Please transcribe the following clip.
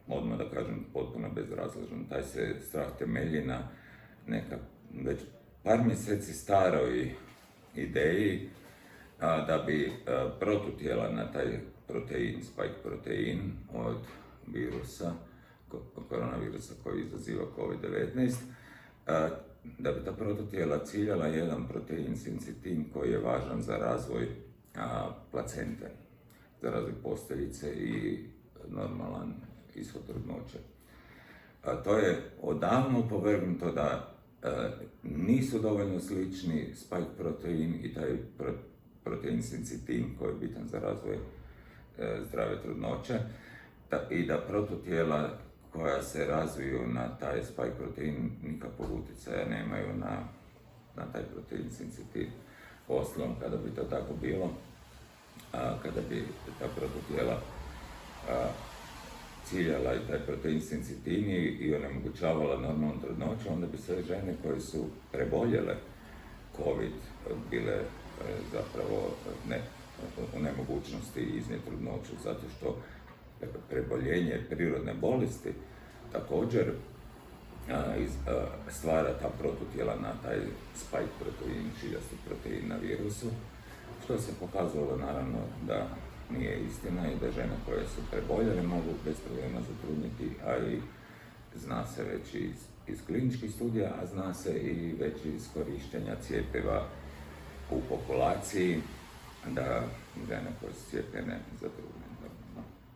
odmah da kažem, potpuno bezrazložan. Taj se strah temelji na neka već par mjeseci staroj ideji da bi protutijela na taj protein, spike protein od virusa, koronavirusa koji izaziva COVID-19, da bi ta protutijela ciljala jedan protein sincitin koji je važan za razvoj placente, za razvoj posteljice i normalan ishod trudnoće. To je odavno opovrgnuto da nisu dovoljno slični spike protein i taj protein sincitin koji je bitan za razvoj zdrave trudnoće i da protutijela koja se razviju na taj spike protein nikakvog utjecaja nemaju na taj protein sincitin. Uostalom, kada bi to tako bilo, kada bi ta protutijela ciljala i taj protein sincitin i onemogućavala normalnu trudnoću, onda bi sve žene koje su preboljele COVID bile zapravo u nemogućnosti iznijeti trudnoću, zato što preboljenje prirodne bolesti također stvara ta protutijela na taj spike protein, čiljasti protein na virusu, što se pokazalo naravno da nije istina i da žene koje su preboljele mogu bez problema zatrudniti, a i zna se već iz kliničkih studija, a zna se i već iz korištenja cjepiva u populaciji da žene koje su cijepljene zatrudne.